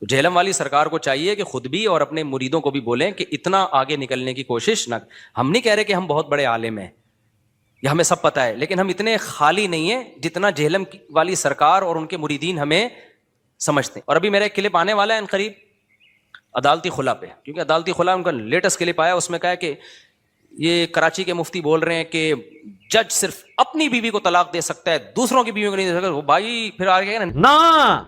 تو جہلم والی سرکار کو چاہیے کہ خود بھی اور اپنے مریدوں کو بھی بولیں کہ اتنا آگے نکلنے کی کوشش نہ. ہم نہیں کہہ رہے کہ ہم بہت بڑے عالم ہیں یا ہمیں سب پتہ ہے, لیکن ہم اتنے خالی نہیں ہیں جتنا جہلم والی سرکار اور ان کے مریدین ہمیں سمجھتے ہیں. اور ابھی میرا ایک کلپ آنے والا ہے ان قریب عدالتی خلا پہ, کیونکہ عدالتی خلا ان کا لیٹسٹ کلپ آیا, اس میں کہا ہے کہ یہ کراچی کے مفتی بول رہے ہیں کہ جج صرف اپنی بیوی کو طلاق دے سکتا ہے, دوسروں کی بیوی کو نہیں دے سکتا. وہ بھائی پھر آگے نا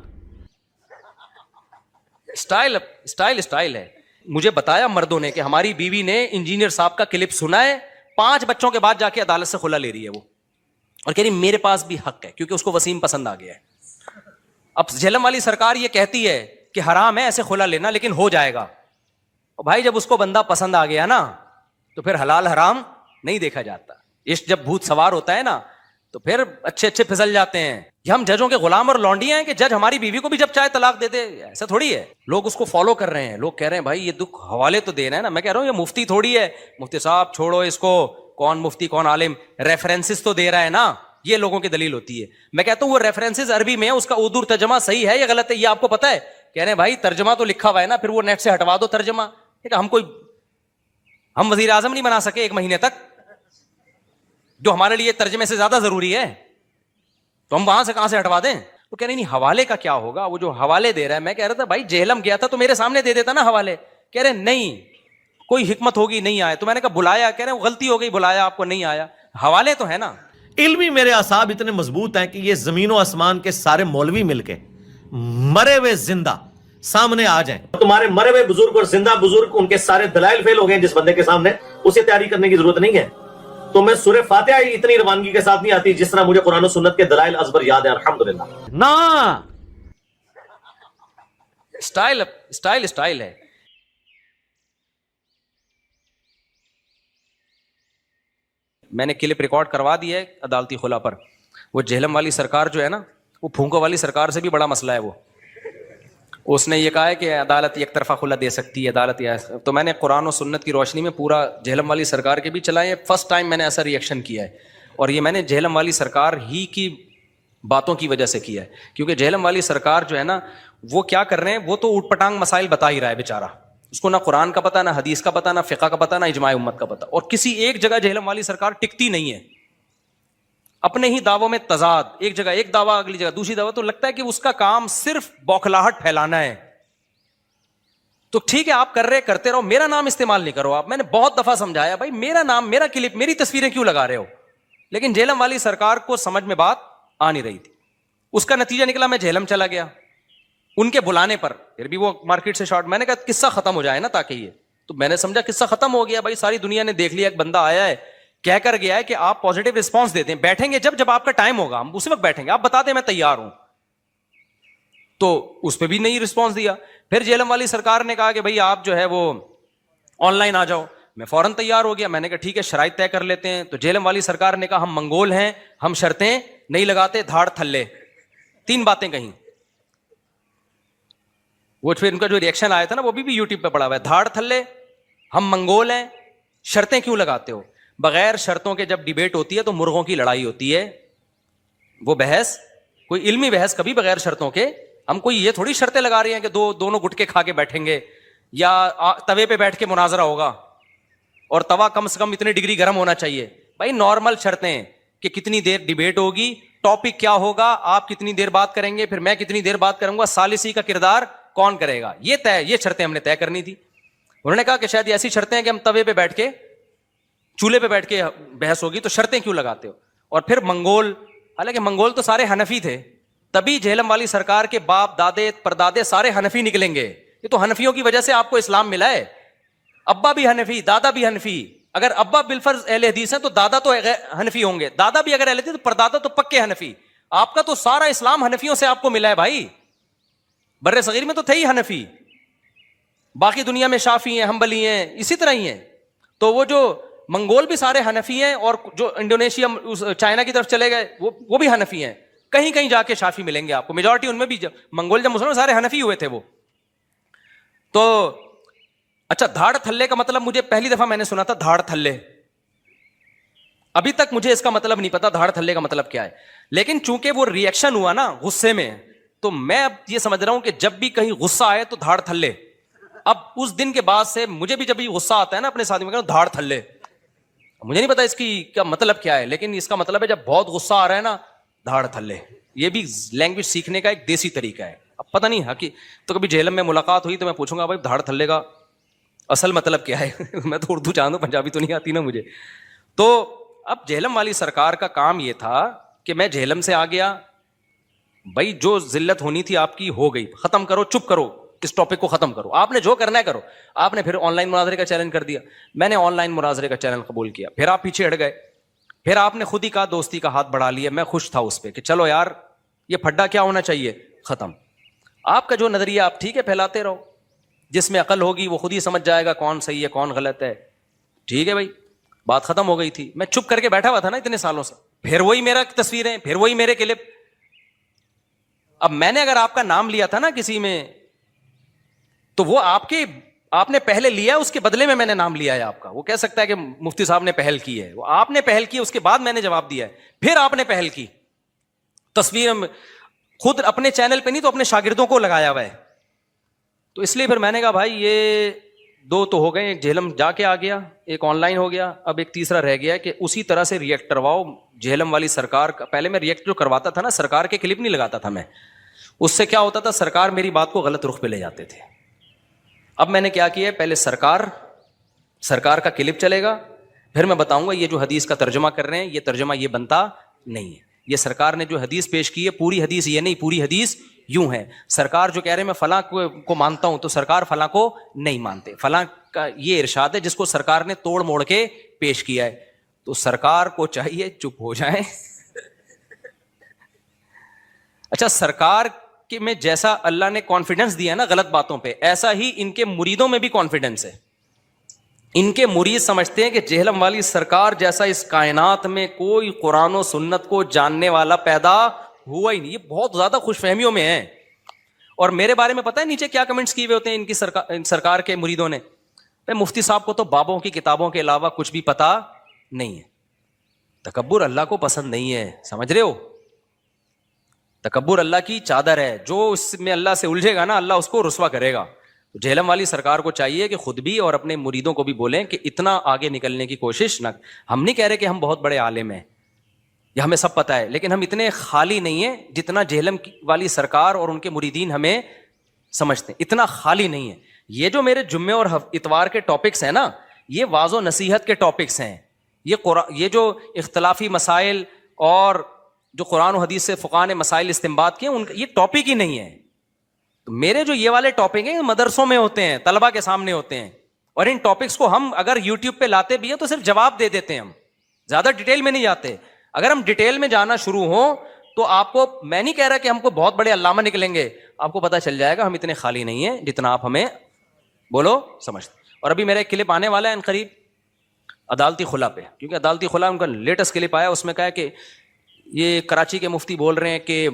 اسٹائل ہے. مجھے بتایا مردوں نے کہ ہماری بیوی نے انجینئر صاحب کا کلپ سنا ہے, 5 بچوں کے بعد جا کے عدالت سے خلا لے رہی ہے وہ, اور کہہ رہی میرے پاس بھی حق ہے کیونکہ اس کو وسیم پسند آ گیا ہے. اب جہلم والی سرکار یہ کہتی ہے کہ حرام ہے ایسے خلا لینا, لیکن ہو جائے گا. اور بھائی جب اس کو بندہ پسند آ گیا نا تو پھر حلال حرام نہیں دیکھا جاتا. عشق جب بھوت سوار ہوتا ہے نا تو پھر اچھے پھسل جاتے ہیں. یہ ہم ججوں کے غلام اور لونڈیاں ہیں کہ جج ہماری بیوی کو بھی جب چاہے طلاق دے دے, ایسا تھوڑی ہے. لوگ اس کو فالو کر رہے ہیں, لوگ کہہ رہے ہیں بھائی یہ دکھ حوالے تو دینا ہے نا. میں کہہ رہا ہوں یہ مفتی تھوڑی ہے, مفتی صاحب چھوڑو اس کو, کون مفتی کون عالم, ریفرنسز تو دے رہا ہے نا, یہ لوگوں کی دلیل ہوتی ہے. میں کہتا ہوں وہ ریفرنسز عربی میں ہے, اس کا اردو ترجمہ صحیح ہے یا غلط ہے یہ آپ کو پتا ہے؟ کہہ رہے ہیں بھائی ترجمہ تو لکھا ہوا ہے نا, پھر وہ نیٹ سے ہٹوا دو ترجمہ. ہم وزیر اعظم نہیں بنا سکے 1 مہینے تک, جو ہمارے لیے ترجمے سے زیادہ ضروری ہے, تو ہم وہاں سے کہاں سے ہٹوا دیں؟ تو کہہ رہے نہیں حوالے کا کیا ہوگا, وہ جو حوالے دے رہا ہے. میں کہہ رہا تھا بھائی جہلم گیا تھا تو میرے سامنے دے دیتا نا حوالے. کہہ رہے نہیں کوئی حکمت ہوگی نہیں آیا. تو میں نے کہا بلایا, کہہ رہے غلطی ہو گئی بلایا آپ کو نہیں آیا, حوالے تو ہے نا. علمی میرے اعصاب اتنے مضبوط ہیں کہ یہ زمین و آسمان کے سارے مولوی مل کے مرے ہوئے زندہ سامنے آ جائیں. تمہارے مرے ہوئے بزرگ اور زندہ بزرگ ان کے سارے دلائل فیل ہو گئے, جس بندے کے سامنے اسے تیاری کرنے کی ضرورت نہیں ہے. تو میں سورہ فاتحہ ہی اتنی روانگی کے ساتھ نہیں آتی جس طرح مجھے قرآن و سنت کے دلائل ازبر یاد ہے الحمدللہ. نا اسٹائل ہے. میں نے کلپ ریکارڈ کروا دیا ہے عدالتی خلا پر. وہ جہلم والی سرکار جو ہے نا, وہ پھونکو والی سرکار سے بھی بڑا مسئلہ ہے. وہ اس نے یہ کہا ہے کہ عدالت ایک طرفہ خلا دے سکتی ہے, عدالت. تو میں نے قرآن و سنت کی روشنی میں پورا جہلم والی سرکار کے بھی چلائے. فرسٹ ٹائم میں نے ایسا ریئیکشن کیا ہے, اور یہ میں نے جہلم والی سرکار ہی کی باتوں کی وجہ سے کیا ہے, کیونکہ جہلم والی سرکار جو ہے نا وہ کیا کر رہے ہیں, وہ تو اوٹ پٹانگ مسائل بتا ہی رہا ہے بیچارہ. اس کو نہ قرآن کا پتہ, نہ حدیث کا پتہ, نہ فقہ کا پتہ, نہ اجماع امت کا پتہ. اور کسی ایک جگہ جہلم والی سرکار ٹکتی نہیں ہے, اپنے ہی دعووں میں تضاد, ایک جگہ ایک دعویٰ اگلی جگہ دوسری دعویٰ. تو لگتا ہے کہ اس کا کام صرف بوکھلاہٹ پھیلانا ہے. تو ٹھیک ہے آپ کر رہے کرتے رہو, میرا نام استعمال نہیں کرو آپ. میں نے بہت دفعہ سمجھایا بھائی میرا نام, میرا کلپ, میری تصویریں کیوں لگا رہے ہو, لیکن جہلم والی سرکار کو سمجھ میں بات آ نہیں رہی تھی. اس کا نتیجہ نکلا میں جہلم چلا گیا ان کے بلانے پر, پھر بھی وہ مارکیٹ سے شارٹ. میں نے کہا قصہ ختم ہو جائے نا تاکہ یہ, تو میں نے سمجھا قصہ ختم ہو گیا بھائی, ساری دنیا نے دیکھ لیا, ایک بندہ آیا ہے کہہ کر گیا ہے کہ آپ پازیٹیو رسپانس دیتے ہیں, بیٹھیں گے جب آپ کا ٹائم ہوگا ہم اسی وقت بیٹھیں گے, آپ بتا دیں میں تیار ہوں. تو اس پہ بھی نہیں رسپانس دیا. پھر جہلم والی سرکار نے کہا کہ بھائی آپ جو ہے وہ آن لائن آ جاؤ. میں فوراً تیار ہو گیا. میں نے کہا ٹھیک ہے شرائط طے کر لیتے ہیں. تو جہلم والی سرکار نے کہا ہم منگول ہیں, ہم شرطیں نہیں لگاتے, دھاڑ تھلے, 3 باتیں کہیں. وہ پھر ان کا جو ریئیکشن آیا تھا نا وہ بھی یوٹیوب پہ پڑا ہوا ہے, دھاڑ تھلے, ہم منگول ہیں, شرطیں کیوں لگاتے ہو. بغیر شرطوں کے جب ڈیبیٹ ہوتی ہے تو مرغوں کی لڑائی ہوتی ہے. وہ بحث کوئی علمی بحث کبھی بغیر شرطوں کے, ہم کوئی یہ تھوڑی شرطیں لگا رہی ہیں کہ دونوں گٹکے کھا کے بیٹھیں گے یا توے پہ بیٹھ کے مناظرہ ہوگا, اور توا کم سے کم اتنی ڈگری گرم ہونا چاہیے. بھائی نارمل شرطیں کہ کتنی دیر ڈیبیٹ ہوگی, ٹاپک کیا ہوگا, آپ کتنی دیر بات کریں گے, پھر میں کتنی دیر بات کروں گا, ثالثی کا کردار کون کرے گا, یہ شرطیں ہم نے طے کرنی تھی. انہوں نے کہا کہ شاید ایسی شرطیں ہیں کہ ہم توے پہ بیٹھ کے, چولہے پہ بیٹھ کے بحث ہوگی, تو شرطیں کیوں لگاتے ہو. اور پھر منگول, حالانکہ منگول تو سارے حنفی تھے, تبھی جہلم والی سرکار کے باپ دادے پردادے سارے حنفی نکلیں گے. یہ تو حنفیوں کی وجہ سے آپ کو اسلام ملا ہے. ابا بھی حنفی, دادا بھی حنفی. اگر ابا بالفرض اہل حدیث ہیں تو دادا تو حنفی ہوں گے, دادا بھی اگر اہل حدیث تو پردادا تو پکے حنفی. آپ کا تو سارا اسلام حنفیوں سے آپ کو ملا ہے بھائی. بر صغیر میں تو تھے ہی حنفی, باقی دنیا میں شافعی ہیں, حنبلی ہیں, اسی طرح ہی ہیں. تو وہ جو منگول بھی سارے حنفی ہیں, اور جو انڈونیشیا چائنا کی طرف چلے گئے وہ بھی حنفی ہیں. کہیں کہیں جا کے شافعی ملیں گے آپ کو, میجورٹی ان میں بھی. منگول جب مسلمان سارے حنفی ہوئے تھے وہ. تو اچھا دھاڑ تھلے کا مطلب مجھے پہلی دفعہ میں نے سنا تھا, دھاڑ تھلے. ابھی تک مجھے اس کا مطلب نہیں پتا دھاڑ تھلے کا مطلب کیا ہے. لیکن چونکہ وہ ریئیکشن ہوا نا غصے میں, تو میں اب یہ سمجھ رہا ہوں کہ جب بھی کہیں غصہ آئے تو دھاڑ تھلے. اب اس دن کے بعد سے مجھے بھی جب بھی غصہ آتا ہے نا اپنے ساتھ میں کہتا ہوں دھاڑ تھلے. مجھے نہیں پتا اس کی کیا مطلب کیا ہے, لیکن اس کا مطلب ہے جب بہت غصہ آ رہا ہے نا دھاڑ تھلے. یہ بھی لینگویج سیکھنے کا ایک دیسی طریقہ ہے. اب پتہ نہیں تو کبھی جہلم میں ملاقات ہوئی تو میں پوچھوں گا بھائی دھاڑ تھلے کا اصل مطلب کیا ہے. میں تو اردو جانتا ہوں, پنجابی تو نہیں آتی نا مجھے. تو اب جہلم والی سرکار کا کام یہ تھا کہ میں جہلم سے آ گیا, بھائی جو ذلت ہونی تھی آپ کی ہو گئی, ختم کرو, چپ کرو, اس ٹاپک کو ختم کرو, آپ نے جو کرنا ہے کرو. آپ نے پھر آن لائن مناظرے کا چیلنج کر دیا, میں نے آن لائن مناظرے کا چیلنج قبول کیا, پھر آپ پیچھے ہٹ گئے, پھر آپ نے خود ہی کہا دوستی کا ہاتھ بڑھا لیا. میں خوش تھا اس پہ کہ چلو یار یہ پھڈا کیا ہونا چاہیے, ختم. آپ کا جو نظریہ آپ ٹھیک ہے پھیلاتے رہو, جس میں عقل ہوگی وہ خود ہی سمجھ جائے گا کون صحیح ہے کون غلط ہے. ٹھیک ہے بھائی, بات ختم ہو گئی تھی. میں چپ کر کے بیٹھا ہوا تھا نا اتنے سالوں سے, پھر وہی میرا تصویریں, پھر وہی میرے کلپ. اب میں نے اگر آپ کا نام لیا تھا نا کسی میں تو وہ آپ نے پہلے لیا, اس کے بدلے میں نے نام لیا ہے آپ کا. وہ کہہ سکتا ہے کہ مفتی صاحب نے پہل کی ہے, وہ آپ نے پہل کی, اس کے بعد میں نے جواب دیا ہے, پھر آپ نے پہل کی. تصویر خود اپنے چینل پہ نہیں تو اپنے شاگردوں کو لگایا ہوا ہے. تو اس لیے پھر میں نے کہا بھائی یہ دو تو ہو گئے, ایک جہلم جا کے آ گیا, ایک آن لائن ہو گیا, اب ایک تیسرا رہ گیا کہ اسی طرح سے ریئیکٹ کرواؤ جہلم والی سرکار کا. پہلے میں ریئیکٹ جو کرواتا تھا نا سرکار کے کلپ نہیں لگاتا تھا میں, اس سے کیا ہوتا تھا سرکار میری بات کو غلط رخ پہ لے جاتے تھے. اب میں نے کیا کیا ہے, پہلے سرکار کا کلپ چلے گا, پھر میں بتاؤں گا یہ جو حدیث کا ترجمہ کر رہے ہیں یہ ترجمہ یہ بنتا نہیں ہے, یہ سرکار نے جو حدیث پیش کی ہے پوری حدیث یہ نہیں, پوری حدیث یوں ہے. سرکار جو کہہ رہے ہیں میں فلاں کو مانتا ہوں تو سرکار فلاں کو نہیں مانتے, فلاں کا یہ ارشاد ہے جس کو سرکار نے توڑ موڑ کے پیش کیا ہے. تو سرکار کو چاہیے چپ ہو جائیں. اچھا, سرکار کہ میں جیسا اللہ نے کانفیڈنس دیا نا غلط باتوں پہ, ایسا ہی ان کے مریدوں میں بھی کانفیڈنس ہے. ان کے مرید سمجھتے ہیں کہ جہلم والی سرکار جیسا اس کائنات میں کوئی قرآن و سنت کو جاننے والا پیدا ہوا ہی نہیں. یہ بہت زیادہ خوش فہمیوں میں ہیں. اور میرے بارے میں پتہ ہے نیچے کیا کمنٹس کیے ہوئے ہوتے ہیں ان کی سرکار کے مریدوں نے, مفتی صاحب کو تو بابوں کی کتابوں کے علاوہ کچھ بھی پتا نہیں ہے. تکبر اللہ کو پسند نہیں ہے, سمجھ رہے ہو. تکبر اللہ کی چادر ہے, جو اس میں اللہ سے الجھے گا نا اللہ اس کو رسوا کرے گا. تو جہلم والی سرکار کو چاہیے کہ خود بھی اور اپنے مریدوں کو بھی بولیں کہ اتنا آگے نکلنے کی کوشش نہ. ہم نہیں کہہ رہے کہ ہم بہت بڑے عالم ہیں یا ہمیں سب پتہ ہے, لیکن ہم اتنے خالی نہیں ہیں جتنا جہلم والی سرکار اور ان کے مریدین ہمیں سمجھتے ہیں. اتنا خالی نہیں ہے. یہ جو میرے جمعے اور اتوار کے ٹاپکس ہیں نا یہ واعظ و نصیحت کے ٹاپکس ہیں. یہ جو اختلافی مسائل اور جو قرآن و حدیث سے فقہاء نے مسائل استنباط کیے یہ ٹاپک ہی نہیں ہے. میرے جو یہ والے ٹاپک ہیں مدرسوں میں ہوتے ہیں, طلبہ کے سامنے ہوتے ہیں, اور ان ٹاپکس کو ہم اگر یوٹیوب پہ لاتے بھی ہیں تو صرف جواب دے دیتے ہیں, ہم زیادہ ڈیٹیل میں نہیں جاتے. اگر ہم ڈیٹیل میں جانا شروع ہوں تو آپ کو, میں نہیں کہہ رہا کہ ہم کو بہت بڑے علامہ نکلیں گے, آپ کو پتہ چل جائے گا ہم اتنے خالی نہیں ہیں جتنا آپ ہمیں بولو سمجھتے. اور ابھی میرا ایک کلپ آنے والا ہے ان قریب عدالتی خلا پہ, کیونکہ عدالتی خلا ان کا لیٹسٹ کلپ آیا, اس میں کہا ہے کہ یہ کراچی کے مفتی بول رہے ہیں کہ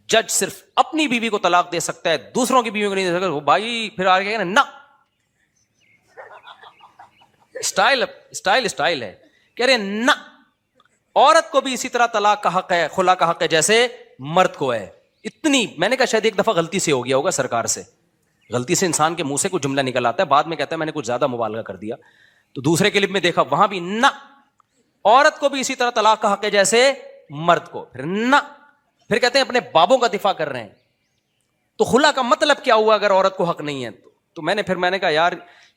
جج صرف اپنی بیوی کو طلاق دے سکتا ہے دوسروں کی بیوی کو نہیں دے سکتا. وہ بھائی پھر آگے نا اسٹائل ہے, کہہ رہے نا عورت کو بھی اسی طرح طلاق کا حق ہے, خلا کا حق ہے جیسے مرد کو ہے. اتنی میں نے کہا شاید ایک دفعہ غلطی سے ہو گیا ہوگا سرکار سے, غلطی سے انسان کے منہ سے کوئی جملہ نکل آتا ہے, بعد میں کہتا ہے میں نے کچھ زیادہ مبالغہ کر دیا. تو دوسرے کلپ میں دیکھا وہاں بھی نہ عورت کو بھی اسی طرح طلاق کا حق ہے جیسے مرد کو, پھر نہ پھر کہتے ہیں اپنے بابوں کا دفاع کر رہے ہیں. تو خلا کا مطلب کیا ہوا اگر عورت کو حق نہیں ہے تو میں نے کہا یار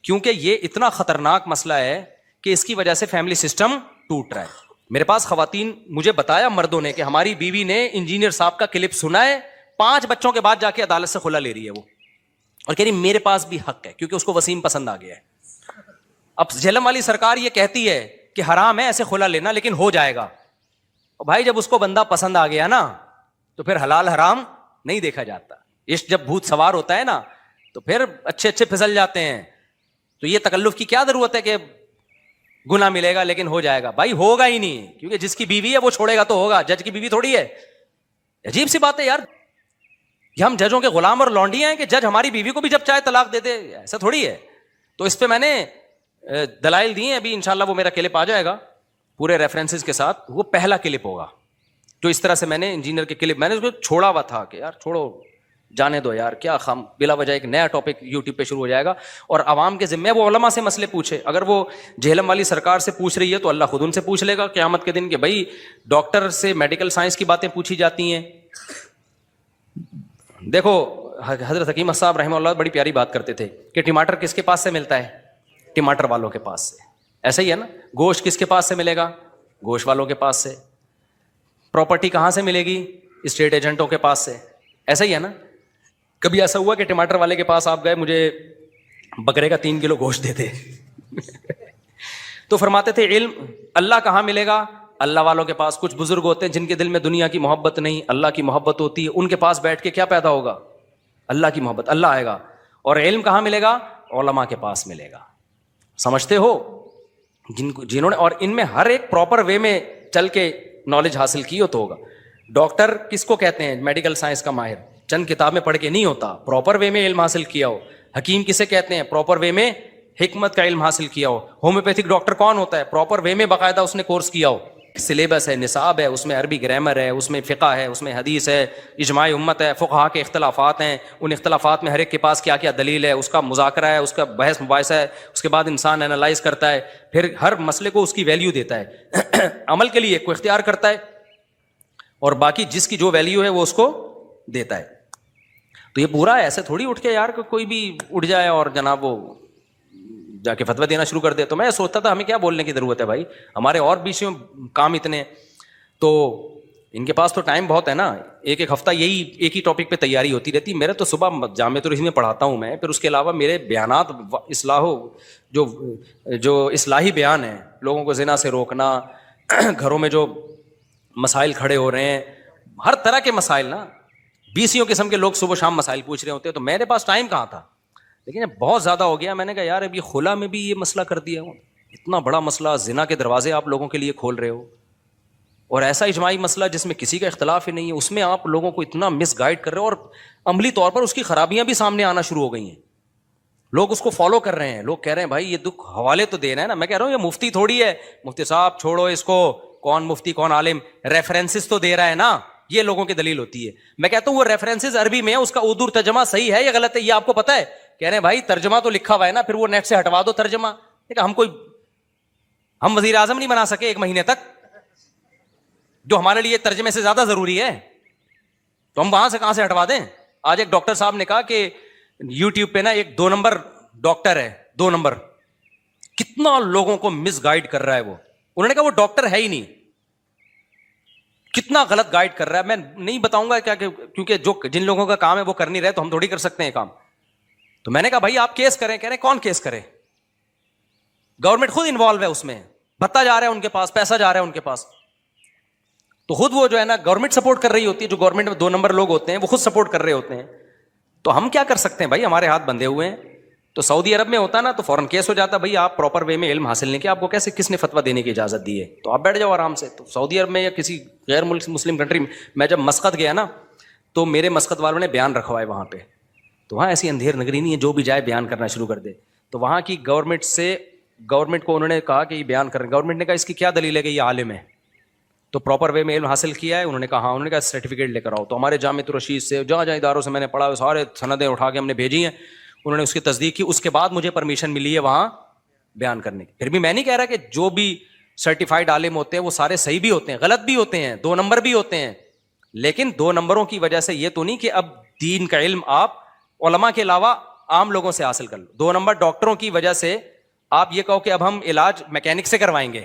کیونکہ یہ اتنا خطرناک مسئلہ ہے کہ اس کی وجہ سے فیملی سسٹم ٹوٹ رہا ہے. میرے پاس خواتین مجھے بتایا مردوں نے کہ ہماری بیوی نے انجینئر صاحب کا کلپ سنا ہے, 5 بچوں کے بعد جا کے عدالت سے خلا لے رہی ہے وہ, اور کہہ رہی میرے پاس بھی حق ہے کیونکہ اس کو وسیم پسند آ گیا ہے. اب جہلم والی سرکار یہ کہتی ہے کہ حرام ہے ایسے خلا لینا لیکن ہو جائے گا. بھائی جب اس کو بندہ پسند آ گیا نا تو پھر حلال حرام نہیں دیکھا جاتا. عشق جب بھوت سوار ہوتا ہے نا تو پھر اچھے پھسل جاتے ہیں. تو یہ تکلف کی کیا ضرورت ہے کہ گناہ ملے گا لیکن ہو جائے گا. بھائی ہوگا ہی نہیں, کیونکہ جس کی بیوی ہے وہ چھوڑے گا تو ہوگا, جج کی بیوی تھوڑی ہے. عجیب سی بات ہے یار, یہ ہم ججوں کے غلام اور لونڈیاں ہیں کہ جج ہماری بیوی کو بھی جب چاہے طلاق دے دے, ایسا تھوڑی ہے. تو اس پہ میں نے دلائل دی ہیں, ابھی انشاءاللہ وہ میرا کلپ آ جائے گا پورے ریفرنسز کے ساتھ. وہ پہلا کلپ ہوگا جو اس طرح سے میں نے انجینئر کے کلپ میں نے اس کو چھوڑا ہوا تھا کہ یار چھوڑو جانے دو یار, کیا خام بلا وجہ ایک نیا ٹاپک یوٹیوب پہ شروع ہو جائے گا, اور عوام کے ذمہ وہ علماء سے مسئلے پوچھے. اگر وہ جہلم والی سرکار سے پوچھ رہی ہے تو اللہ خود ان سے پوچھ لے گا قیامت کے دن کہ بھائی ڈاکٹر سے میڈیکل سائنس کی باتیں پوچھی جاتی ہیں. دیکھو حضرت حکیم صاحب رحمہ اللہ بڑی پیاری بات کرتے تھے کہ ٹماٹر کس کے پاس سے ملتا ہے؟ ٹماٹر والوں کے پاس سے. ایسا ہی ہے نا, گوشت کس کے پاس سے ملے گا؟ گوشت والوں کے پاس سے. پراپرٹی کہاں سے ملے گی؟ اسٹیٹ ایجنٹوں کے پاس سے. ایسا ہی ہے نا. کبھی ایسا ہوا کہ ٹماٹر والے کے پاس آپ گئے, مجھے بکرے کا 3 کلو گوشت دیتے تو فرماتے تھے علم اللہ کہاں ملے گا؟ اللہ والوں کے پاس. کچھ بزرگ ہوتے ہیں جن کے دل میں دنیا کی محبت نہیں, اللہ کی محبت ہوتی ہے, ان کے پاس بیٹھ کے کیا پیدا ہوگا؟ اللہ کی محبت, اللہ آئے گا. اور علم کہاں ملے گا؟ علماء کے پاس ملے گا. سمجھتے ہو؟ جنہوں نے, اور ان میں ہر ایک پراپر وے میں چل کے نالج حاصل کی ہو تو ہوگا. ڈاکٹر کس کو کہتے ہیں؟ میڈیکل سائنس کا ماہر. چند کتاب میں پڑھ کے نہیں ہوتا, پراپر وے میں علم حاصل کیا ہو. حکیم کسے کہتے ہیں؟ پراپر وے میں حکمت کا علم حاصل کیا ہو. ہومیوپیتھک ڈاکٹر کون ہوتا ہے؟ پراپر وے میں باقاعدہ اس نے کورس کیا ہو. سلیبس ہے, نصاب ہے, اس میں عربی گرامر ہے, اس میں فقہ ہے, اس میں حدیث ہے, اجماع امت ہے, فقہا کے اختلافات ہیں, ان اختلافات میں ہر ایک کے پاس کیا کیا دلیل ہے, اس کا مذاکرہ ہے, اس کا بحث مباحثہ ہے. اس کے بعد انسان انالائز کرتا ہے, پھر ہر مسئلے کو اس کی ویلیو دیتا ہے عمل کے لیے کو اختیار کرتا ہے, اور باقی جس کی جو ویلیو ہے وہ اس کو دیتا ہے. تو یہ پورا ایسے تھوڑی اٹھ کے یار کوئی بھی اٹھ جائے اور جناب وہ جا کے فتویٰ دینا شروع کر دے. تو میں سوچتا تھا ہمیں کیا بولنے کی ضرورت ہے بھائی, ہمارے اور بھی کام اتنے, تو ان کے پاس تو ٹائم بہت ہے نا. ایک ہفتہ یہی ایک ہی ٹاپک پہ تیاری ہوتی رہتی. میرے تو صبح جامعۃ الرحیم میں پڑھاتا ہوں میں, پھر اس کے علاوہ میرے بیانات جو اصلاحی بیان ہیں, لوگوں کو زنا سے روکنا, گھروں میں جو مسائل کھڑے ہو رہے ہیں, ہر طرح کے مسائل نا, 20 قسم کے لوگ صبح شام مسائل پوچھ رہے ہوتے ہیں. تو میرے پاس ٹائم کہاں تھا, لیکن بہت زیادہ ہو گیا. میں نے کہا یار اب یہ خلا میں بھی یہ مسئلہ کر دیا ہوں, اتنا بڑا مسئلہ, زنا کے دروازے آپ لوگوں کے لیے کھول رہے ہو, اور ایسا اجماعی مسئلہ جس میں کسی کا اختلاف ہی نہیں ہے, اس میں آپ لوگوں کو اتنا مس گائیڈ کر رہے ہو, اور عملی طور پر اس کی خرابیاں بھی سامنے آنا شروع ہو گئی ہیں. لوگ اس کو فالو کر رہے ہیں, لوگ کہہ رہے ہیں بھائی یہ دکھ حوالے تو دینا ہے نا. میں کہہ رہا ہوں یہ مفتی تھوڑی ہے, مفتی صاحب چھوڑو اس کو, کون مفتی کون عالم, ریفرنسز تو دے رہا ہے نا, یہ لوگوں کی دلیل ہوتی ہے. میں کہتا ہوں وہ ریفرنسز عربی میں ہے, اس کا اردو ترجمہ صحیح ہے یا غلط ہے یہ آپ کو پتا ہے؟ کہہ رہے ہیں بھائی ترجمہ تو لکھا ہوا ہے نا, پھر وہ نیٹ سے ہٹوا دو ترجمہ. ہم وزیر اعظم نہیں بنا سکے 1 مہینے تک, جو ہمارے لیے ترجمے سے زیادہ ضروری ہے, تو ہم وہاں سے کہاں سے ہٹوا دیں؟ آج ایک ڈاکٹر صاحب نے کہا کہ یوٹیوب پہ نا ایک 2 نمبر ڈاکٹر ہے, 2 نمبر, کتنا لوگوں کو مس گائیڈ کر رہا ہے وہ. انہوں نے کہا وہ ڈاکٹر ہے ہی نہیں, کتنا غلط گائیڈ کر رہا ہے. میں نہیں بتاؤں گا کیا, کیونکہ جو جن لوگوں کا کام ہے وہ کر نہیں رہے, تو ہم تھوڑی کر سکتے ہیں کام. تو میں نے کہا بھائی آپ کیس کریں. کہہ رہے ہیں کون کیس کرے, گورنمنٹ خود انوالو ہے اس میں, بھتا جا رہا ہے ان کے پاس, پیسہ جا رہا ہے ان کے پاس, تو خود وہ جو ہے نا گورنمنٹ سپورٹ کر رہی ہوتی ہے. جو گورنمنٹ میں 2 نمبر لوگ ہوتے ہیں وہ خود سپورٹ کر رہے ہوتے ہیں. تو ہم کیا کر سکتے ہیں بھائی, ہمارے ہاتھ بندھے ہوئے ہیں. تو سعودی عرب میں ہوتا نا تو فوراً کیس ہو جاتا, بھائی آپ پراپر وے میں علم حاصل نہیں کیا, آپ کو کیسے کس نے فتویٰ دینے کی اجازت دی ہے, تو آپ بیٹھ جاؤ آرام سے. تو سعودی عرب میں یا کسی غیر مسلم کنٹری میں جب مسقط گیا نا, تو میرے مسقط والوں نے بیان رکھوائے وہاں پہ. تو وہاں ایسی اندھیر نگری نہیں ہے, جو بھی جائے بیان کرنا شروع کر دے. تو وہاں کی گورنمنٹ کو انہوں نے کہا کہ یہ بیان کریں. گورنمنٹ نے کہا اس کی کیا دلیل ہے کہ یہ عالم ہے, تو پراپر وے میں علم حاصل کیا ہے؟ انہوں نے کہا ہاں. انہوں نے کہا سرٹیفکیٹ لے کر آؤ. تو ہمارے جامعۃ الرشید سے جہاں جہاں اداروں سے میں نے پڑھا, سارے سندیں اٹھا کے ہم نے بھیجی ہیں. انہوں نے اس کی تصدیق کی, اس کے بعد مجھے پرمیشن ملی ہے وہاں بیان کرنے کی. پھر بھی میں نہیں کہہ رہا کہ جو بھی سرٹیفائڈ عالم ہوتے ہیں وہ سارے صحیح بھی ہوتے ہیں, غلط بھی ہوتے ہیں, 2 نمبر بھی ہوتے ہیں. لیکن 2 نمبروں کی وجہ سے یہ تو نہیں کہ اب دین کا علم آپ علماء کے علاوہ عام لوگوں سے حاصل کر لو. 2 نمبر ڈاکٹروں کی وجہ سے آپ یہ کہو کہ اب ہم علاج میکینک سے کروائیں گے.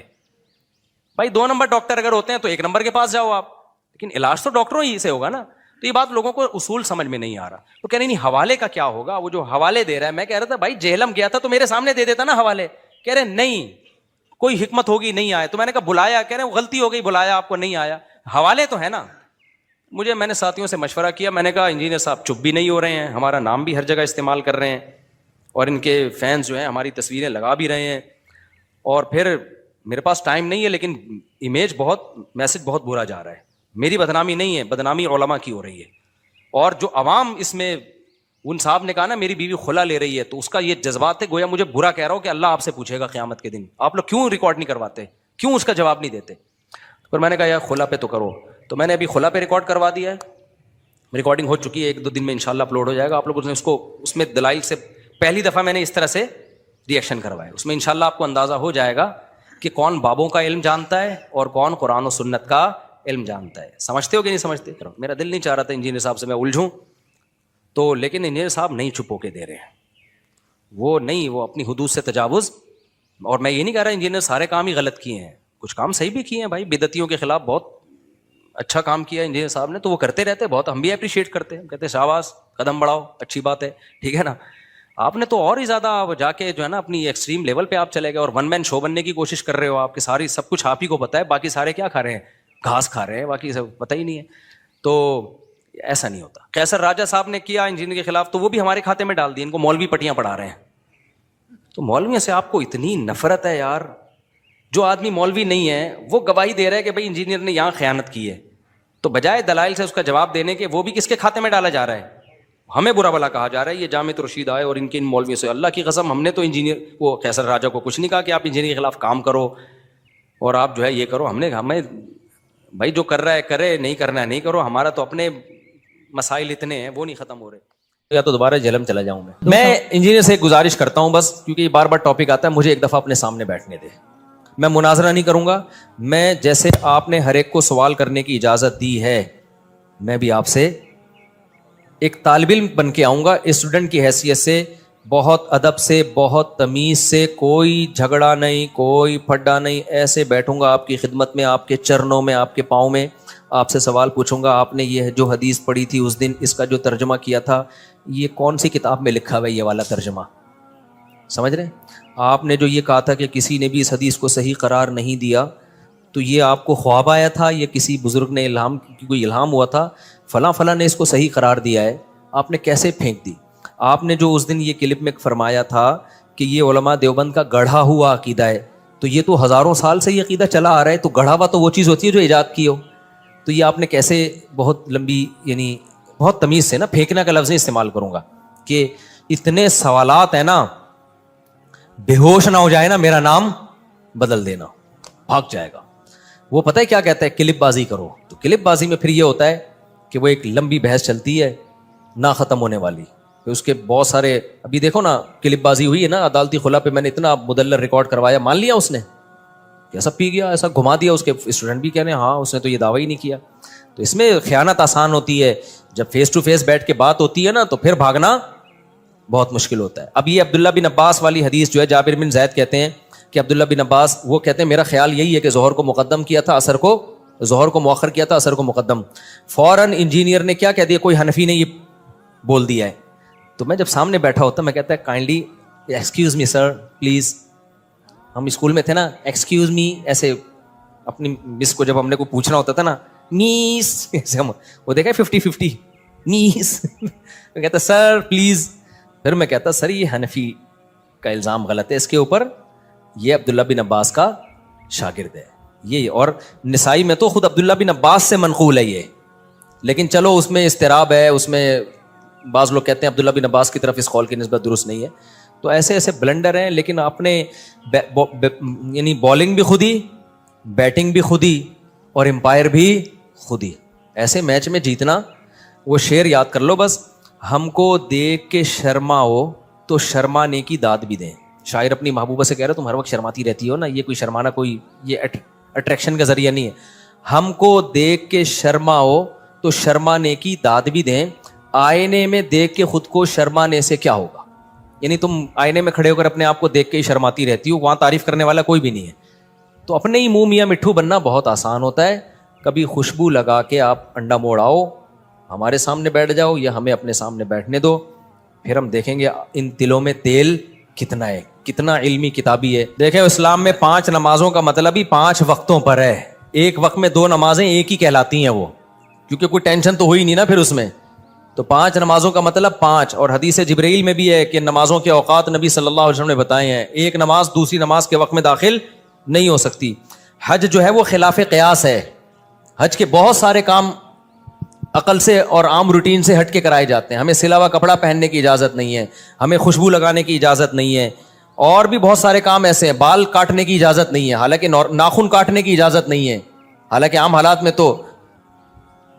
بھائی 2 نمبر ڈاکٹر اگر ہوتے ہیں تو 1 نمبر کے پاس جاؤ آپ, لیکن علاج تو ڈاکٹروں ہی سے ہوگا نا. تو یہ بات لوگوں کو اصول سمجھ میں نہیں آ رہا. تو کہہ رہے نہیں حوالے کا کیا ہوگا, وہ جو حوالے دے رہا ہے. میں کہہ رہا تھا بھائی جہلم گیا تھا تو میرے سامنے دے دیتا نا حوالے. کہہ رہے نہیں کوئی حکمت ہوگی نہیں آیا. تو میں نے کہا بلایا, کہہ رہے غلطی ہو گئی, بلایا آپ کو نہیں آیا, حوالے تو ہے نا. میں نے ساتھیوں سے مشورہ کیا, میں نے کہا انجینئر صاحب چپ بھی نہیں ہو رہے ہیں, ہمارا نام بھی ہر جگہ استعمال کر رہے ہیں, اور ان کے فینس جو ہیں ہماری تصویریں لگا بھی رہے ہیں, اور پھر میرے پاس ٹائم نہیں ہے, لیکن میسج بہت برا جا رہا ہے. میری بدنامی نہیں ہے, بدنامی علماء کی ہو رہی ہے. اور جو عوام اس میں, ان صاحب نے کہا نا میری بیوی خلا لے رہی ہے, تو اس کا یہ جذبات ہے گویا مجھے برا کہہ رہا ہوں کہ اللہ آپ سے پوچھے گا قیامت کے دن, آپ لوگ کیوں ریکارڈ نہیں کرواتے, کیوں اس کا جواب نہیں دیتے. پر میں نے کہا یار خلا پہ تو کرو. تو میں نے ابھی خلا پہ ریکارڈ کروا دیا ہے, ریکارڈنگ ہو چکی ہے, 1-2 دن میں انشاءاللہ اپلوڈ ہو جائے گا. آپ لوگوں نے اس کو, اس میں دلائل سے پہلی دفعہ میں نے اس طرح سے ریئیکشن کروایا. اس میں انشاءاللہ آپ کو اندازہ ہو جائے گا کہ کون بابوں کا علم جانتا ہے اور کون قرآن و سنت کا علم جانتا ہے. سمجھتے ہو کہ نہیں سمجھتے؟ میرا دل نہیں چاہ رہا تھا انجینئر صاحب سے میں الجھوں تو, لیکن انجینئر صاحب نہیں چپ ہو کے دے رہے ہیں. وہ نہیں, وہ اپنی حدود سے تجاوز. اور میں یہ نہیں کہہ رہا انجینئر سارے کام ہی غلط کیے ہیں, کچھ کام صحیح بھی کیے ہیں بھائی. بدعتیوں کے خلاف بہت اچھا کام کیا انجینئر صاحب نے, تو وہ کرتے رہتے, بہت ہم بھی اپریشیٹ کرتے ہیں, کہتے ہیں شاباش, قدم بڑھاؤ, اچھی بات ہے, ٹھیک ہے نا. آپ نے تو اور ہی زیادہ جا کے جو ہے نا اپنی ایکسٹریم لیول پہ آپ چلے گئے اور ون مین شو بننے کی کوشش کر رہے ہو. آپ کے ساری سب کچھ آپ ہی کو پتہ ہے, باقی سارے کیا کھا رہے ہیں, گھاس کھا رہے ہیں, باقی سب پتہ ہی نہیں ہے. تو ایسا نہیں ہوتا. قیصر راجہ صاحب نے کیا انجینئر کے خلاف, تو وہ بھی ہمارے کھاتے میں ڈال دی, ان کو مولوی پٹیاں پڑھا رہے ہیں. تو مولویوں سے آپ کو اتنی نفرت ہے یار. جو آدمی مولوی نہیں ہے وہ گواہی دے رہا ہے کہ بھائی انجینئر نے یہاں خیانت کی ہے, تو بجائے دلائل سے اس کا جواب دینے کے وہ بھی کس کے کھاتے میں ڈالا جا رہا ہے, ہمیں برا بلا کہا جا رہا ہے. یہ جامع رشید آئے اور ان کے ان مولویوں سے, اللہ کی قسم ہم نے تو انجینئر وہ قیصر راجہ کو کچھ نہیں کہا کہ آپ انجینئر کے خلاف کام کرو اور آپ جو ہے یہ کرو. ہمیں بھائی جو کر رہا ہے کرے, نہیں کرنا ہے نہیں کرو. ہمارا تو اپنے مسائل اتنے ہیں وہ نہیں ختم ہو رہے. یا تو دوبارہ جہلم چلا جاؤں میں انجینئر سے ایک گزارش کرتا ہوں بس, کیونکہ یہ بار بار ٹاپک آتا ہے, مجھے ایک دفعہ اپنے سامنے بیٹھنے دے. میں مناظرہ نہیں کروں گا, میں جیسے آپ نے ہر ایک کو سوال کرنے کی اجازت دی ہے, میں بھی آپ سے ایک طالب علم بن کے آؤں گا, اسٹوڈنٹ کی حیثیت سے, بہت ادب سے, بہت تمیز سے, کوئی جھگڑا نہیں, کوئی پھڈا نہیں, ایسے بیٹھوں گا آپ کی خدمت میں, آپ کے چرنوں میں, آپ کے پاؤں میں, آپ سے سوال پوچھوں گا. آپ نے یہ جو حدیث پڑھی تھی اس دن, اس کا جو ترجمہ کیا تھا, یہ کون سی کتاب میں لکھا ہوا ہے یہ والا ترجمہ, سمجھ رہے ہیں؟ آپ نے جو یہ کہا تھا کہ کسی نے بھی اس حدیث کو صحیح قرار نہیں دیا, تو یہ آپ کو خواب آیا تھا, یہ کسی بزرگ نے کوئی الہام ہوا تھا, فلاں فلاں نے اس کو صحیح قرار دیا ہے, آپ نے کیسے پھینک دی؟ آپ نے جو اس دن یہ کلپ میں فرمایا تھا کہ یہ علماء دیوبند کا گڑھا ہوا عقیدہ ہے, تو یہ تو ہزاروں سال سے یہ عقیدہ چلا آ رہا ہے, تو گڑھا ہوا تو وہ چیز ہوتی ہے جو ایجاد کی ہو. تو یہ آپ نے کیسے بہت لمبی, یعنی بہت تمیز سے نا, پھینکنا کا لفظ استعمال کروں گا کہ اتنے سوالات ہیں نا, بے ہوش نہ ہو جائے نا, میرا نام بدل دینا, بھاگ جائے گا. وہ پتہ ہے کیا کہتا ہے, کلپ بازی کرو. تو کلپ بازی میں پھر یہ ہوتا ہے کہ وہ ایک لمبی بحث چلتی ہے نہ ختم ہونے والی, پھر اس کے بہت سارے, ابھی دیکھو نا کلپ بازی ہوئی ہے نا عدالتی خلا پہ, میں نے اتنا مدلل ریکارڈ کروایا, مان لیا اس نے, ایسا پی گیا, ایسا گھما دیا, اس کے اسٹوڈنٹ بھی کہنے ہاں اس نے تو یہ دعویٰ ہی نہیں کیا. تو اس میں خیانت آسان ہوتی ہے, جب فیس ٹو فیس بیٹھ کے بات ہوتی ہے نا تو پھر بھاگنا بہت مشکل ہوتا ہے. اب یہ عبداللہ بن عباس والی حدیث جو ہے, جابر بن زید کہتے ہیں کہ عبداللہ بن عباس وہ کہتے ہیں میرا خیال یہی ہے کہ ظہر کو مقدم کیا تھا, عصر کو, ظہر کو مؤخر کیا تھا, عصر کو مقدم. فوراً انجینئر نے کیا کہہ دیا, کوئی حنفی نے یہ بول دیا ہے. تو میں جب سامنے بیٹھا ہوتا میں کہتا ہے kindly excuse me sir please, ہم اسکول میں تھے نا, ایکسکیوز می ایسے اپنی مس کو جب ہم نے کو پوچھنا ہوتا تھا نا, میس ایسے ہم وہ دیکھا 50-50 میس, میں کہتا سر پلیز. پھر میں کہتا سر یہ حنفی کا الزام غلط ہے اس کے اوپر, یہ عبداللہ بن عباس کا شاگرد ہے یہ, اور نسائی میں تو خود عبداللہ بن عباس سے منقول ہے یہ, لیکن چلو اس میں اضطراب ہے, اس میں بعض لوگ کہتے ہیں عبداللہ بن عباس کی طرف اس قول کی نسبت درست نہیں ہے. تو ایسے ایسے بلنڈر ہیں, لیکن اپنے یعنی بالنگ بھی خود ہی, بیٹنگ بھی خود ہی, اور امپائر بھی خود ہی. ایسے میچ میں جیتنا, وہ شعر یاد کر لو بس, ہم کو دیکھ کے شرماؤ تو شرمانے کی داد بھی دیں. شاعر اپنی محبوبہ سے کہہ رہے تم ہر وقت شرماتی رہتی ہو نا, یہ کوئی شرمانا کوئی یہ اٹریکشن کا ذریعہ نہیں ہے. ہم کو دیکھ کے شرماؤ تو شرمانے کی داد بھی دیں, آئینے میں دیکھ کے خود کو شرمانے سے کیا ہوگا. یعنی تم آئینے میں کھڑے ہو کر اپنے آپ کو دیکھ کے ہی شرماتی رہتی ہو, وہاں تعریف کرنے والا کوئی بھی نہیں ہے. تو اپنے ہی منہ میاں مٹھو بننا بہت آسان ہوتا ہے. کبھی خوشبو لگا کے آپ انڈا موڑ آؤ, ہمارے سامنے بیٹھ جاؤ یا ہمیں اپنے سامنے بیٹھنے دو, پھر ہم دیکھیں گے ان تلوں میں تیل کتنا ہے, کتنا علمی کتابی ہے. دیکھیں اسلام میں 5 نمازوں کا مطلب ہی 5 وقتوں پر ہے. ایک وقت میں 2 نمازیں ایک ہی کہلاتی ہیں وہ, کیونکہ کوئی ٹینشن تو ہوئی نہیں نا پھر اس میں. تو 5 نمازوں کا مطلب 5. اور حدیث جبرائیل میں بھی ہے کہ نمازوں کے اوقات نبی صلی اللہ علیہ وسلم نے بتائے ہیں, ایک نماز دوسری نماز کے وقت میں داخل نہیں ہو سکتی. حج جو ہے وہ خلاف قیاس ہے. حج کے بہت سارے کام عقل سے اور عام روٹین سے ہٹ کے کرائے جاتے ہیں. ہمیں سلا ہوا کپڑا پہننے کی اجازت نہیں ہے, ہمیں خوشبو لگانے کی اجازت نہیں ہے, اور بھی بہت سارے کام ایسے ہیں. بال کاٹنے کی اجازت نہیں ہے, حالانکہ ناخن کاٹنے کی اجازت نہیں ہے, حالانکہ عام حالات میں تو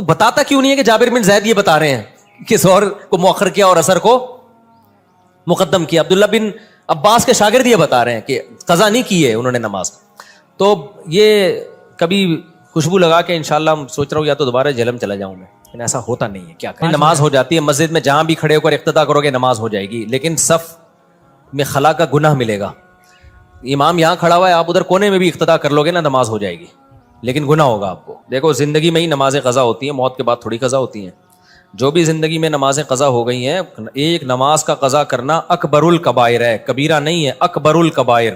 تو بتاتا کیوں نہیں ہے کہ جابر بن زید یہ بتا رہے ہیں کہ ظہر کو مؤخر کیا اور عصر کو مقدم کیا. عبداللہ بن عباس کے شاگرد یہ بتا رہے ہیں کہ قضا نہیں کی ہے انہوں نے نماز. تو یہ کبھی خوشبو لگا کے انشاءاللہ سوچ رہا ہوں یا تو دوبارہ جہلم چلا جاؤں میں, لیکن ایسا ہوتا نہیں ہے. کیا کریں, نماز ہو جاتی ہے مسجد میں, جہاں بھی کھڑے ہو کر اقتدا کرو گے نماز ہو جائے گی, لیکن صف میں خلا کا گناہ ملے گا. امام یہاں کھڑا ہوا ہے, آپ ادھر کونے میں بھی اقتدا کر لو گے نا, نماز ہو جائے گی, لیکن گناہ ہوگا آپ کو. دیکھو زندگی میں ہی نمازیں قضا ہوتی ہیں, موت کے بعد تھوڑی قضا ہوتی ہیں. جو بھی زندگی میں نمازیں قضا ہو گئی ہیں, ایک نماز کا قضا کرنا اکبر الکبائر ہے, کبیرہ نہیں ہے, اکبر الکبائر.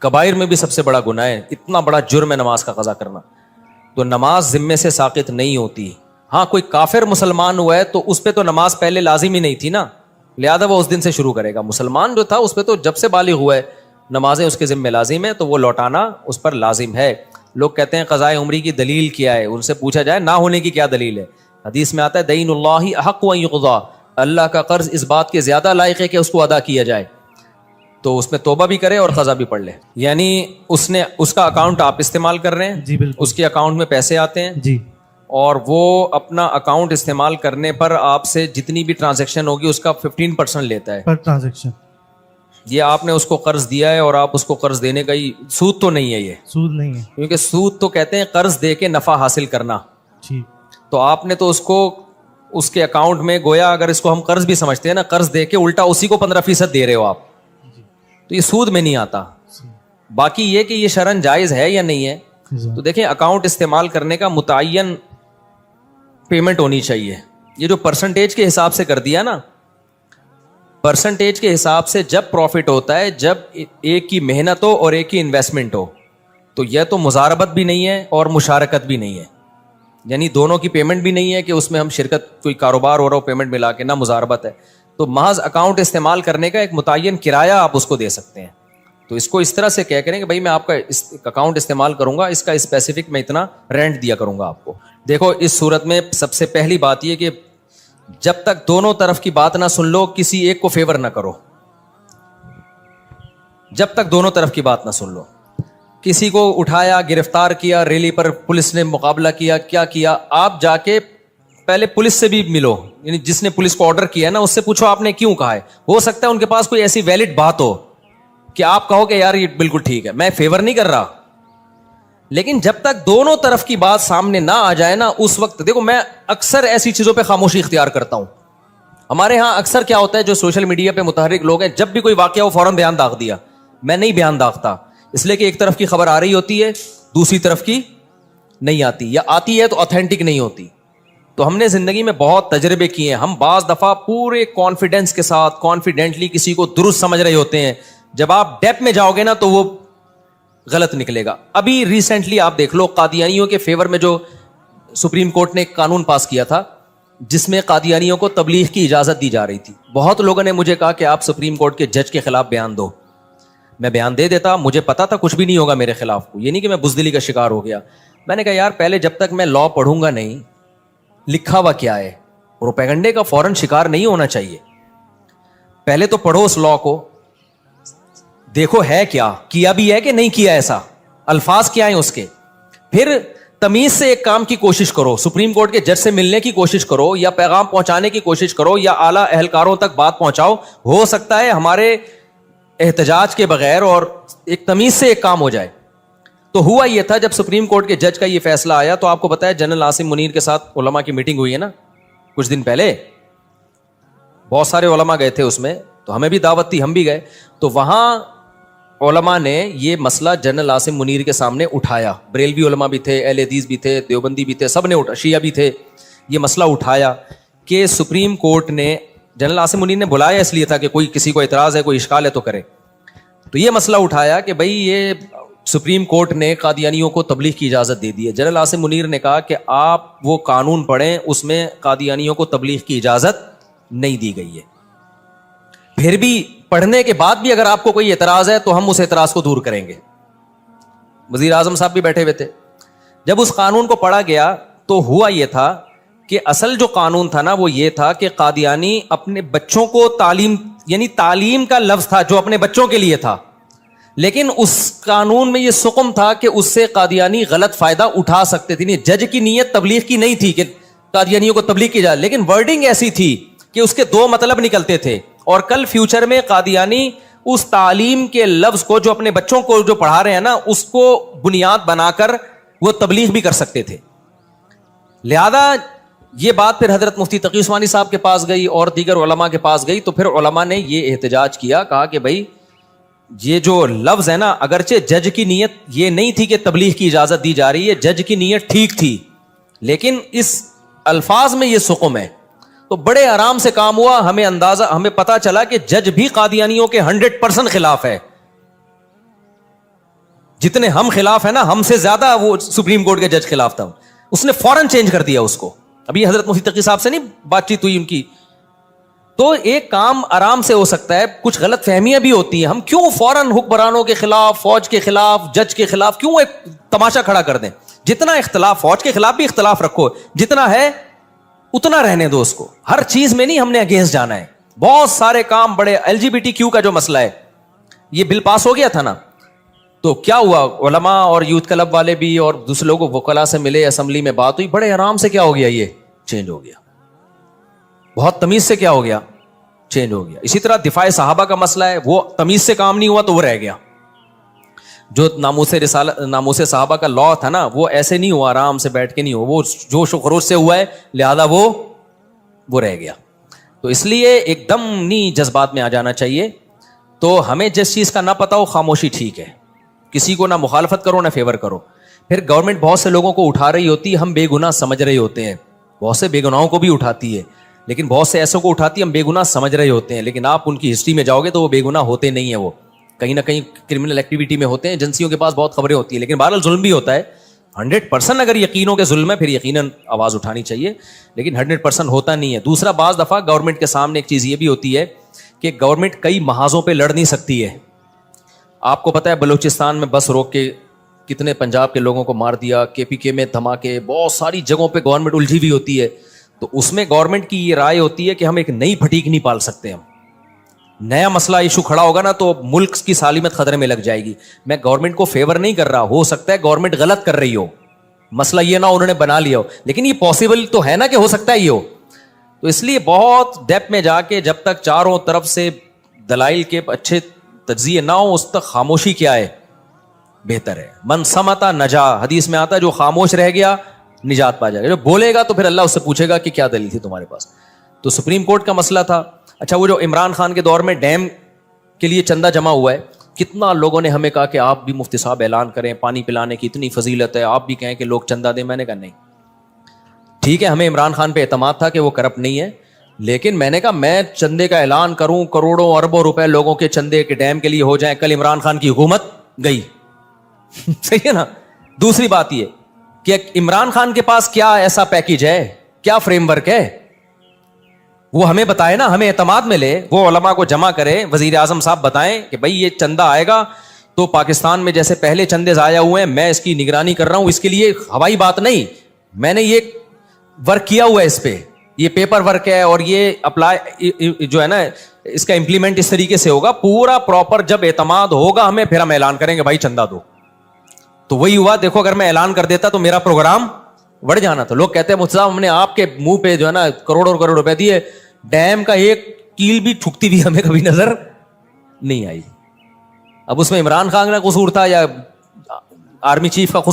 کبائر میں بھی سب سے بڑا گناہ ہے, اتنا بڑا جرم ہے نماز کا قضا کرنا. تو نماز ذمے سے ساقط نہیں ہوتی. ہاں کوئی کافر مسلمان ہوا ہے تو اس پہ تو نماز پہلے لازم ہی نہیں تھی نا, لہذا وہ اس دن سے شروع کرے گا. مسلمان جو تھا اس پہ تو جب سے بالغ ہوا ہے نمازیں اس کے ذمہ لازم ہے, تو وہ لوٹانا اس پر لازم ہے. لوگ کہتے ہیں قضاء عمری کی دلیل کیا ہے, ان سے پوچھا جائے نہ ہونے کی کیا دلیل ہے. حدیث میں آتا ہے دین اللہ احق ان یقضی, اللہ کا قرض اس بات کے زیادہ لائق ہے کہ اس کو ادا کیا جائے. تو اس میں توبہ بھی کرے اور قضا بھی پڑھ لے. یعنی اس کا اکاؤنٹ آپ استعمال کر رہے ہیں, جی بالکل, اس کے اکاؤنٹ میں پیسے آتے ہیں جی, اور وہ اپنا اکاؤنٹ استعمال کرنے پر آپ سے جتنی بھی ٹرانزیکشن ہوگی اس کا 15% لیتا ہے پر ٹرانزیکشن. یہ آپ نے اس کو قرض دیا ہے اور آپ اس کو قرض دینے کا ہی, سود تو نہیں ہے یہ, سود نہیں ہے, کیونکہ سود تو کہتے ہیں قرض دے کے نفع حاصل کرنا. جی, تو آپ نے تو اس کو اس کے اکاؤنٹ میں گویا اگر اس کو ہم قرض بھی سمجھتے ہیں نا, قرض دے کے الٹا اسی کو 15% دے رہے ہو آپ, تو یہ سود میں نہیں آتا. باقی یہ کہ یہ شرعن جائز ہے یا نہیں ہے, تو دیکھیں اکاؤنٹ استعمال کرنے کا متعین پیمنٹ ہونی چاہیے. یہ جو پرسنٹیج کے حساب سے کر دیا نا, پرسنٹیج کے حساب سے جب پروفٹ ہوتا ہے جب ایک کی محنت ہو اور ایک کی انویسٹمنٹ ہو, تو یہ تو مزاربت بھی نہیں ہے اور مشارکت بھی نہیں ہے. یعنی دونوں کی پیمنٹ بھی نہیں ہے کہ اس میں ہم شرکت, کوئی کاروبار ہو رہا ہو پیمنٹ ملا کے, نہ مزاربت ہے. تو محض اکاؤنٹ استعمال کرنے کا ایک متعین کرایہ آپ اس کو دے سکتے ہیں. تو اس کو اس طرح سے کہہ کریں کہ بھائی میں آپ کا اکاؤنٹ استعمال کروں گا, اس کا اسپیسیفک میں اتنا رینٹ دیا کروں گا آپ کو. دیکھو اس صورت میں سب سے پہلی بات یہ کہ جب تک دونوں طرف کی بات نہ سن لو کسی ایک کو فیور نہ کرو. جب تک دونوں طرف کی بات نہ سن لو, کسی کو اٹھایا, گرفتار کیا, ریلی پر پولیس نے مقابلہ کیا, کیا کیا, آپ جا کے پہلے پولیس سے بھی ملو, یعنی جس نے پولیس کو آرڈر کیا ہے نا اس سے پوچھو آپ نے کیوں کہا ہے. ہو سکتا ہے ان کے پاس کوئی ایسی ویلڈ بات ہو کہ آپ کہو کہ یار یہ بالکل ٹھیک ہے, میں فیور نہیں کر رہا. لیکن جب تک دونوں طرف کی بات سامنے نہ آ جائے نا, اس وقت دیکھو میں اکثر ایسی چیزوں پہ خاموشی اختیار کرتا ہوں. ہمارے ہاں اکثر کیا ہوتا ہے, جو سوشل میڈیا پہ متحرک لوگ ہیں, جب بھی کوئی واقعہ ہو فوراً بیان داغ دیا. میں نہیں بیان داغتا, اس لیے کہ ایک طرف کی خبر آ رہی ہوتی ہے, دوسری طرف کی نہیں آتی, یا آتی ہے تو آتھینٹک نہیں ہوتی. تو ہم نے زندگی میں بہت تجربے کیے ہیں. ہم بعض دفعہ پورے کانفیڈنس کے ساتھ کانفیڈنٹلی کسی کو درست سمجھ رہے ہوتے ہیں, جب آپ ڈیپ میں جاؤ گے نا تو وہ غلط نکلے گا. ابھی ریسنٹلی آپ دیکھ لو قادیانیوں کے فیور میں جو سپریم کورٹ نے ایک قانون پاس کیا تھا جس میں قادیانیوں کو تبلیغ کی اجازت دی جا رہی تھی. بہت لوگوں نے مجھے کہا کہ آپ سپریم کورٹ کے جج کے خلاف بیان دو. میں بیان دے دیتا, مجھے پتا تھا کچھ بھی نہیں ہوگا میرے خلاف. یہ نہیں کہ میں بزدلی کا شکار ہو گیا. میں نے کہا یار پہلے جب تک میں لا پڑھوں گا نہیں, لکھا ہوا کیا ہے, پروپیگنڈے کا فوراً شکار نہیں ہونا چاہیے. پہلے تو پڑھو اس لا کو, دیکھو ہے کیا بھی ہے کہ نہیں کیا, ایسا الفاظ کیا ہیں اس کے. پھر تمیز سے ایک کام کی کوشش کرو, سپریم کورٹ کے جج سے ملنے کی کوشش کرو, یا پیغام پہنچانے کی کوشش کرو, یا اعلیٰ اہلکاروں تک بات پہنچاؤ. ہو سکتا ہے ہمارے احتجاج کے بغیر اور ایک تمیز سے ایک کام ہو جائے. تو ہوا یہ تھا, جب سپریم کورٹ کے جج کا یہ فیصلہ آیا تو آپ کو پتا ہے جنرل عاصم منیر کے ساتھ علماء کی میٹنگ ہوئی ہے نا کچھ دن پہلے, بہت سارے علماء گئے تھے اس میں, تو ہمیں بھی دعوت تھی, ہم بھی گئے. تو وہاں علماء نے یہ مسئلہ جنرل عاصم منیر کے سامنے اٹھایا. بریلوی علماء بھی تھے, اہل حدیث بھی تھے, دیوبندی بھی تھے, سب نے شیعہ بھی تھے. یہ مسئلہ اٹھایا کہ سپریم کورٹ نے, جنرل عاصم منیر نے بلایا اس لیے تھا کہ کوئی کسی کو اعتراض ہے, کوئی اشکال ہے تو کرے. تو یہ مسئلہ اٹھایا کہ بھائی یہ سپریم کورٹ نے قادیانیوں کو تبلیغ کی اجازت دے دی ہے. جنرل عاصم منیر نے کہا کہ آپ وہ قانون پڑھیں, اس میں قادیانیوں کو تبلیغ کی اجازت نہیں دی گئی ہے. پھر بھی پڑھنے کے بعد بھی اگر آپ کو کوئی اعتراض ہے تو ہم اس اعتراض کو دور کریں گے. وزیر اعظم صاحب بھی بیٹھے ہوئے تھے. جب اس قانون کو پڑھا گیا تو ہوا یہ تھا کہ اصل جو قانون تھا نا وہ یہ تھا کہ قادیانی اپنے بچوں کو تعلیم, یعنی تعلیم کا لفظ تھا جو اپنے بچوں کے لیے تھا, لیکن اس قانون میں یہ سقم تھا کہ اس سے قادیانی غلط فائدہ اٹھا سکتے تھے. نہیں, جج کی نیت تبلیغ کی نہیں تھی کہ قادیانیوں کو تبلیغ کی جائے, لیکن ورڈنگ ایسی تھی کہ اس کے دو مطلب نکلتے تھے, اور کل فیوچر میں قادیانی اس تعلیم کے لفظ کو جو اپنے بچوں کو جو پڑھا رہے ہیں نا, اس کو بنیاد بنا کر وہ تبلیغ بھی کر سکتے تھے. لہذا یہ بات پھر حضرت مفتی تقی عثمانی صاحب کے پاس گئی اور دیگر علماء کے پاس گئی, تو پھر علماء نے یہ احتجاج کیا, کہا کہ بھائی یہ جو لفظ ہے نا, اگرچہ جج کی نیت یہ نہیں تھی کہ تبلیغ کی اجازت دی جا رہی ہے, جج کی نیت ٹھیک تھی, لیکن اس الفاظ میں یہ سقم ہے. تو بڑے آرام سے کام ہوا, ہمیں پتا چلا کہ جج بھی قادیانیوں کے 100% خلاف ہے. جتنے ہم خلاف ہیں نا, ہم سے زیادہ وہ سپریم کورٹ کے جج خلاف تھا. اس نے فوراً چینج کر دیا اس کو. ابھی حضرت مفتی تقی صاحب سے نہیں بات چیت ہوئی ان کی, تو ایک کام آرام سے ہو سکتا ہے. کچھ غلط فہمیاں بھی ہوتی ہیں, ہم کیوں فوراً حکمرانوں کے خلاف, فوج کے خلاف, جج کے خلاف کیوں ایک تماشا کھڑا کر دیں؟ جتنا اختلاف, فوج کے خلاف بھی اختلاف رکھو, جتنا ہے اتنا رہنے دو اس کو. ہر چیز میں نہیں ہم نے اگینسٹ جانا ہے. بہت سارے کام بڑے, LGBT کا جو مسئلہ ہے, یہ بل پاس ہو گیا تھا نا, تو کیا ہوا, علماء اور یوتھ کلب والے بھی اور دوسرے لوگوں وکلاء سے ملے, اسمبلی میں بات ہوئی, بڑے آرام سے کیا ہو گیا, یہ چینج ہو گیا. بہت تمیز سے کیا ہو گیا, چینج ہو گیا. اسی طرح دفاع صحابہ کا مسئلہ ہے, وہ تمیز سے کام نہیں ہوا تو وہ رہ گیا. جو ناموس صحابہ کا لا تھا نا, وہ ایسے نہیں ہوا, آرام سے بیٹھ کے نہیں ہوا, وہ جوش و خروش سے ہوا ہے, لہذا وہ رہ گیا. تو اس لیے ایک دم نہیں جذبات میں آ جانا چاہیے. تو ہمیں جس چیز کا نہ پتا ہو, خاموشی ٹھیک ہے. کسی کو نہ مخالفت کرو نہ فیور کرو. پھر گورنمنٹ بہت سے لوگوں کو اٹھا رہی ہوتی ہے, ہم بے گناہ سمجھ رہے ہوتے ہیں. بہت سے بے گناہوں کو بھی اٹھاتی ہے, لیکن بہت سے ایسوں کو اٹھاتی ہے ہم بے گناہ سمجھ رہے ہوتے ہیں, لیکن آپ ان کی ہسٹری میں جاؤ گے تو وہ بے گناہ ہوتے نہیں ہیں. وہ کہیں نہ کہیں کرمنل ایکٹیویٹی میں ہوتے ہیں, ایجنسیوں کے پاس بہت خبریں ہوتی ہیں, لیکن بہرحال ظلم بھی ہوتا ہے. 100% اگر یقینوں کے ظلم ہے پھر یقیناً آواز اٹھانی چاہیے, لیکن 100% ہوتا نہیں ہے. دوسرا, بعض دفعہ گورنمنٹ کے سامنے ایک چیز یہ بھی ہوتی ہے کہ گورنمنٹ کئی محاذوں پہ لڑ نہیں سکتی ہے. آپ کو پتہ ہے بلوچستان میں بس روک کے کتنے پنجاب کے لوگوں کو مار دیا, KPK میں دھماکے, بہت ساری جگہوں پہ گورنمنٹ الجھی ہوئی ہوتی ہے. تو اس میں گورنمنٹ کی یہ رائے ہوتی ہے کہ ہم ایک نئی پھٹیک نہیں پال سکتے. ہم نیا مسئلہ ایشو کھڑا ہوگا نا تو ملک کی سالمیت خطرے میں لگ جائے گی. میں گورنمنٹ کو فیور نہیں کر رہا, ہو سکتا ہے گورنمنٹ غلط کر رہی ہو, مسئلہ یہ نہ انہوں نے بنا لیا ہو, لیکن یہ پاسبل تو ہے نا کہ ہو سکتا ہے یہ ہو. تو اس لیے بہت ڈیپ میں جا کے جب تک چاروں طرف سے دلائل کے اچھے تجزیے نہ ہو, اس تک خاموشی کیا ہے, بہتر ہے. من سمتا نجا, حدیث میں آتا ہے جو خاموش رہ گیا نجات پا جائے گا. جو بولے گا تو پھر اللہ اس سے پوچھے گا کہ کیا دلیل تھی تمہارے پاس. تو سپریم کورٹ کا مسئلہ تھا. اچھا, وہ جو عمران خان کے دور میں ڈیم کے لیے چندہ جمع ہوا ہے, کتنا لوگوں نے ہمیں کہا کہ آپ بھی مفتی صاحب اعلان کریں, پانی پلانے کی اتنی فضیلت ہے, آپ بھی کہیں کہ لوگ چندہ دیں. میں نے کہا نہیں, ٹھیک ہے, ہمیں عمران خان پہ اعتماد تھا کہ وہ کرپٹ نہیں ہے, لیکن میں نے کہا میں چندے کا اعلان کروں, کروڑوں اربوں روپے لوگوں کے چندے کے ڈیم کے لیے ہو جائیں, کل عمران خان کی حکومت گئی. صحیح ہے نا. دوسری بات یہ کہ عمران خان کے پاس کیا ایسا پیکیج ہے, کیا فریم ورک ہے, وہ ہمیں بتائے نا, ہمیں اعتماد ملے, وہ علماء کو جمع کرے, وزیر اعظم صاحب بتائیں کہ بھائی یہ چندہ آئے گا تو پاکستان میں جیسے پہلے چندے ضائع ہوئے ہیں, میں اس کی نگرانی کر رہا ہوں. اس کے لیے ہوائی بات نہیں, میں نے یہ ورک کیا ہوا ہے, اس پہ یہ پیپر ورک ہے, اور یہ اپلائی جو ہے نا اس کا امپلیمنٹ اس طریقے سے ہوگا پورا پراپر. جب اعتماد ہوگا ہمیں, پھر ہم اعلان کریں گے بھائی چندہ دو. تو وہی ہوا. دیکھو, اگر میں اعلان کر دیتا تو میرا پروگرام بڑھ جانا تھا. لوگ کہتے ہیں مفتی صاحب ہم نے آپ کے منہ پہ جو ہے نا کروڑوں کروڑ روپے دیے, ڈیم کا ایک کیل بھی ٹھکتی بھی ہمیں کبھی نظر نہیں آئی. اب اس میں عمران خان کا قصور تھا یا آرمی چیف کا قصور